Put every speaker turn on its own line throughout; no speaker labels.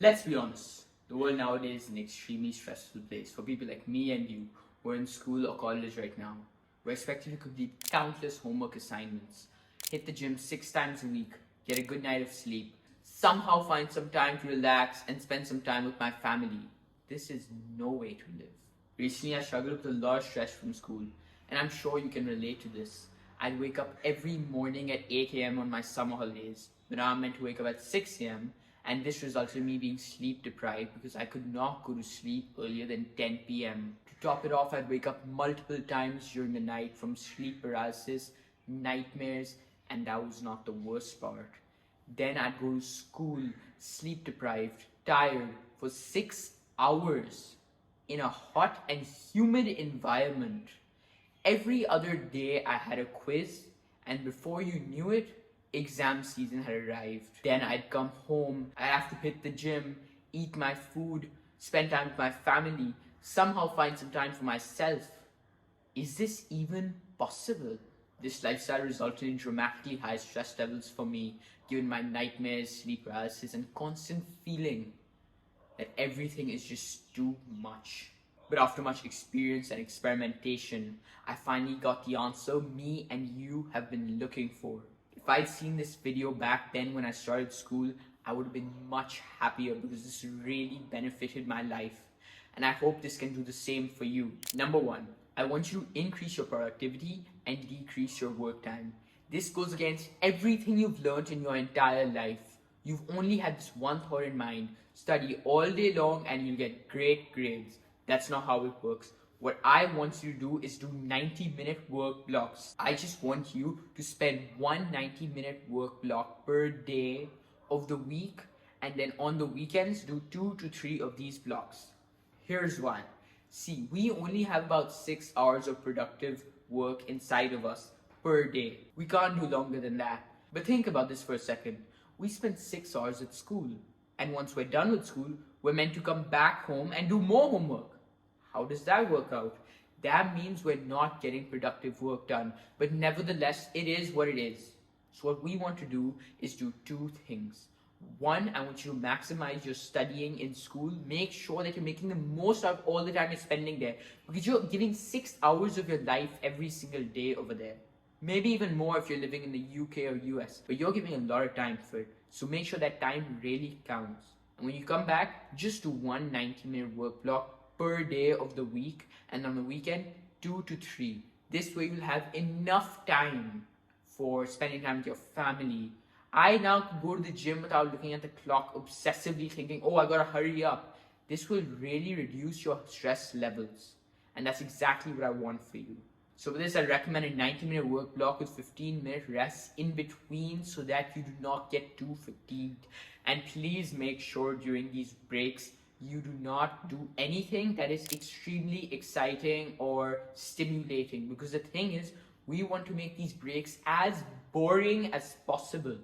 Let's be honest, the world nowadays is an extremely stressful place for people like me and you who are in school or college right now. We're expected to complete countless homework assignments, hit the gym 6 times a week, get a good night of sleep, somehow find some time to relax and spend some time with my family. This is no way to live. Recently, I struggled with a lot of stress from school, and I'm sure you can relate to this. I'd wake up every morning at 8 a.m. on my summer holidays, but now I'm meant to wake up at 6 a.m., and this resulted in me being sleep deprived because I could not go to sleep earlier than 10 p.m. To top it off, I'd wake up multiple times during the night from sleep paralysis, nightmares, and that was not the worst part. Then I'd go to school, sleep deprived, tired for 6 hours in a hot and humid environment. Every other day I had a quiz, and before you knew it, exam season had arrived. Then I'd come home, I'd have to hit the gym, eat my food, spend time with my family, somehow find some time for myself. Is this even possible? This lifestyle resulted in dramatically high stress levels for me, given my nightmares, sleep paralysis, and constant feeling that everything is just too much. But after much experience and experimentation, I finally got the answer me and you have been looking for. If I'd seen this video back then when I started school, I would have been much happier because this really benefited my life. And I hope this can do the same for you. Number one, I want you to increase your productivity and decrease your work time. This goes against everything you've learned in your entire life. You've only had this one thought in mind: study all day long and you'll get great grades. That's not how it works. What I want you to do is do 90-minute work blocks. I just want you to spend one 90-minute work block per day of the week, and then on the weekends do 2 to 3 of these blocks. Here's why. See, we only have about 6 hours of productive work inside of us per day. We can't do longer than that. But think about this for a second. We spend 6 hours at school, and once we're done with school, we're meant to come back home and do more homework. How does that work out? That means we're not getting productive work done, but nevertheless, it is what it is. So what we want to do is do two things. One, I want you to maximize your studying in school. Make sure that you're making the most out of all the time you're spending there, because you're giving 6 hours of your life every single day over there. Maybe even more if you're living in the UK or US, but you're giving a lot of time for it. So make sure that time really counts. And when you come back, just do one 90-minute work block per day of the week, and on the weekend, 2 to 3. This way you'll have enough time for spending time with your family. I now can go to the gym without looking at the clock, obsessively thinking, oh, I gotta hurry up. This will really reduce your stress levels. And that's exactly what I want for you. So for this, I recommend a 90-minute work block with 15-minute rests in between so that you do not get too fatigued. And please make sure during these breaks, you do not do anything that is extremely exciting or stimulating. Because the thing is, we want to make these breaks as boring as possible.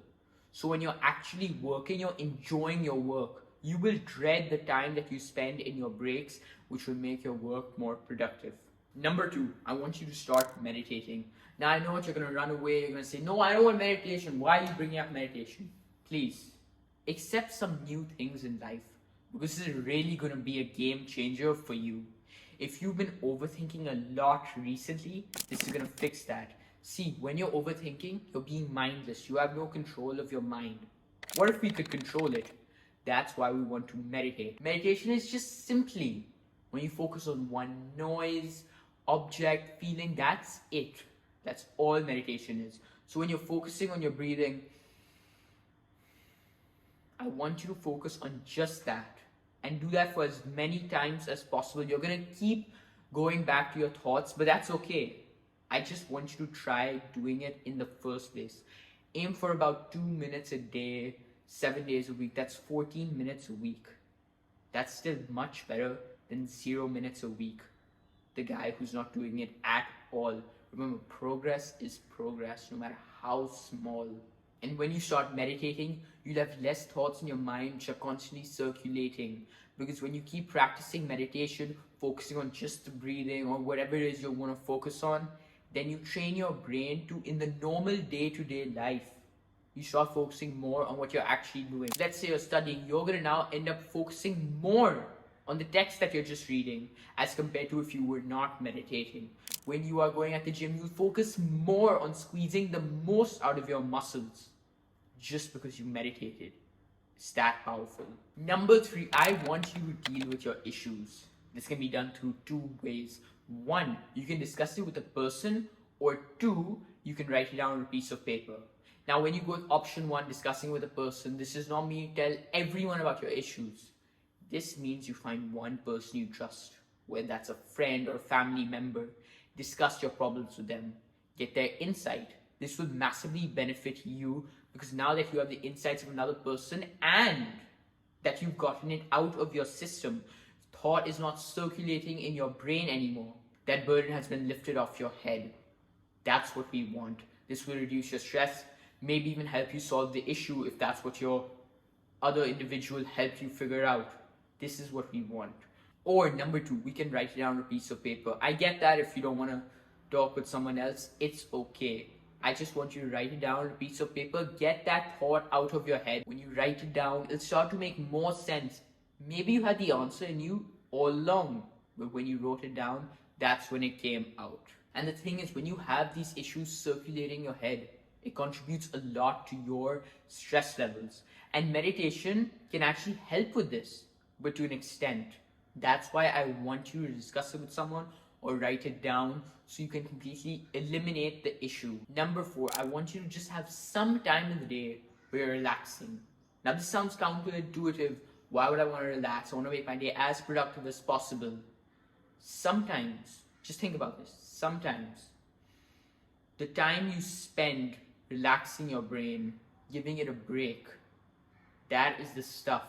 So when you're actually working, you're enjoying your work. You will dread the time that you spend in your breaks, which will make your work more productive. Number two, I want you to start meditating. Now I know you're going to run away. You're going to say, no, I don't want meditation. Why are you bringing up meditation? Please, accept some new things in life, because this is really going to be a game changer for you. If you've been overthinking a lot recently, this is going to fix that. See, when you're overthinking, you're being mindless. You have no control of your mind. What if we could control it? That's why we want to meditate. Meditation is just simply when you focus on one noise, object, feeling. That's it. That's all meditation is. So when you're focusing on your breathing, I want you to focus on just that and do that for as many times as possible. You're going to keep going back to your thoughts, but that's okay. I just want you to try doing it in the first place. Aim for about 2 minutes a day, 7 days a week. That's 14 minutes a week. That's still much better than 0 minutes a week. The guy who's not doing it at all. Remember, progress is progress, no matter how small. And when you start meditating, you'll have less thoughts in your mind which are constantly circulating. Because when you keep practicing meditation, focusing on just the breathing or whatever it is you want to focus on, then you train your brain to, in the normal day-to-day life, You start focusing more on what you're actually doing. Let's say you're studying, you're gonna now end up focusing more on the text that you're just reading as compared to if you were not meditating. When you are going at the gym, you focus more on squeezing the most out of your muscles just because you meditated. It's that powerful. Number 3, I want you to deal with your issues. This can be done through 2 ways. 1, you can discuss it with a person, or 2, you can write it down on a piece of paper. Now, when you go with option 1, discussing with a person, this does not mean you tell everyone about your issues. This means you find one person you trust, whether that's a friend or a family member. Discuss your problems with them. Get their insight. This will massively benefit you because now that you have the insights of another person and that you've gotten it out of your system, thought is not circulating in your brain anymore. That burden has been lifted off your head. That's what we want. This will reduce your stress, maybe even help you solve the issue if that's what your other individual helped you figure out. This is what we want. Or number 2, we can write it down on a piece of paper. I get that if you don't want to talk with someone else, it's okay. I just want you to write it down on a piece of paper. Get that thought out of your head. When you write it down, it'll start to make more sense. Maybe you had the answer in you all along, but when you wrote it down, that's when it came out. And the thing is, when you have these issues circulating in your head, it contributes a lot to your stress levels. And meditation can actually help with this, but to an extent. That's why I want you to discuss it with someone or write it down so you can completely eliminate the issue. Number 4, I want you to just have some time in the day where you're relaxing. Now, this sounds counterintuitive. Why would I want to relax? I want to make my day as productive as possible. Sometimes, just think about this, sometimes the time you spend relaxing your brain, giving it a break, that is the stuff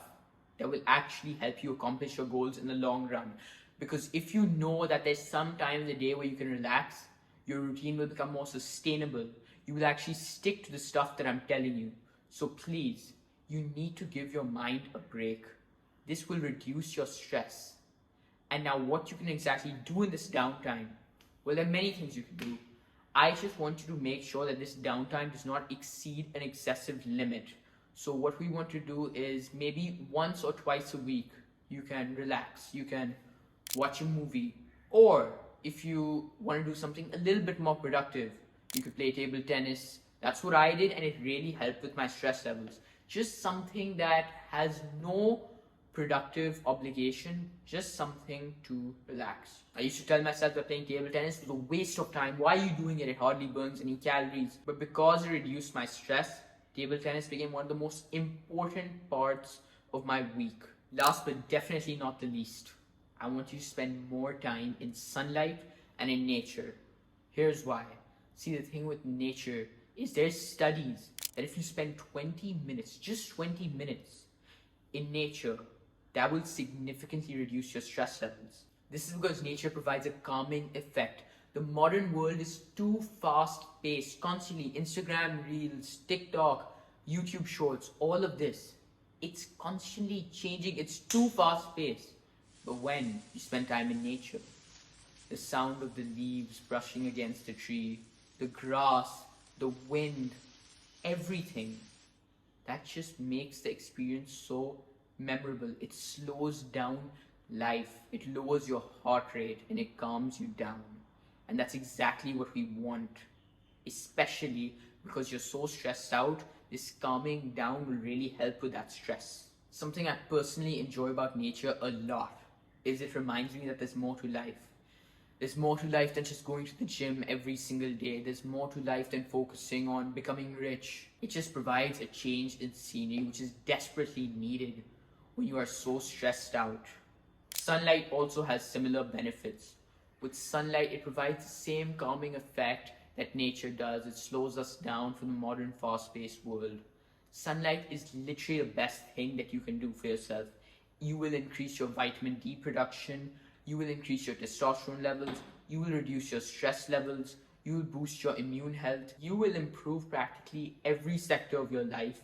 that will actually help you accomplish your goals in the long run. Because if you know that there's some time in the day where you can relax, your routine will become more sustainable. You will actually stick to the stuff that I'm telling you. So please, you need to give your mind a break. This will reduce your stress. And now what you can exactly do in this downtime? Well, there are many things you can do. I just want you to make sure that this downtime does not exceed an excessive limit. So what we want to do is maybe once or twice a week, you can relax, you can watch a movie, or if you want to do something a little bit more productive, you could play table tennis. That's what I did, and it really helped with my stress levels. Just something that has no productive obligation, just something to relax. I used to tell myself that playing table tennis was a waste of time. Why are you doing it? It hardly burns any calories. But because it reduced my stress, table tennis became one of the most important parts of my week. Last but definitely not the least, I want you to spend more time in sunlight and in nature. Here's why. See, the thing with nature is there's studies that if you spend 20 minutes, just 20 minutes in nature, that will significantly reduce your stress levels. This is because nature provides a calming effect. The modern world is too fast-paced, constantly Instagram Reels, TikTok, YouTube Shorts, all of this. It's constantly changing, it's too fast-paced. But when you spend time in nature, the sound of the leaves brushing against a tree, the grass, the wind, everything, that just makes the experience so memorable. It slows down life, it lowers your heart rate, and it calms you down. And that's exactly what we want, especially because you're so stressed out. This calming down will really help with that stress. Something I personally enjoy about nature a lot is it reminds me that there's more to life. There's more to life than just going to the gym every single day. There's more to life than focusing on becoming rich. It just provides a change in scenery which is desperately needed when you are so stressed out. Sunlight also has similar benefits. With sunlight, it provides the same calming effect that nature does. It slows us down from the modern fast-paced world. Sunlight is literally the best thing that you can do for yourself. You will increase your vitamin D production, you will increase your testosterone levels, you will reduce your stress levels, you will boost your immune health, you will improve practically every sector of your life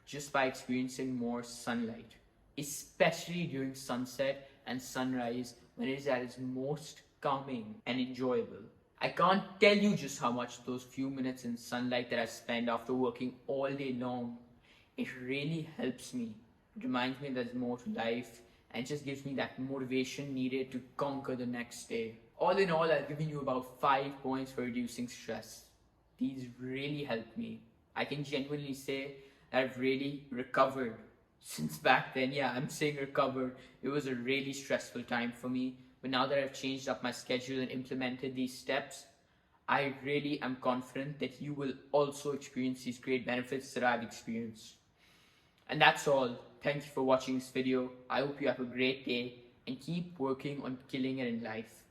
just by experiencing more sunlight, especially during sunset and sunrise when it is at its most calming and enjoyable. I can't tell you just how much those few minutes in sunlight that I spend after working all day long, it really helps me. It reminds me there's more to life and just gives me that motivation needed to conquer the next day. All in all, I've given you about 5 points for reducing stress. These really helped me. I can genuinely say that I've really recovered since back then. Yeah, I'm saying recovered. It was a really stressful time for me. But now that I've changed up my schedule and implemented these steps, I really am confident that you will also experience these great benefits that I've experienced. And that's all. Thank you for watching this video. I hope you have a great day and keep working on killing it in life.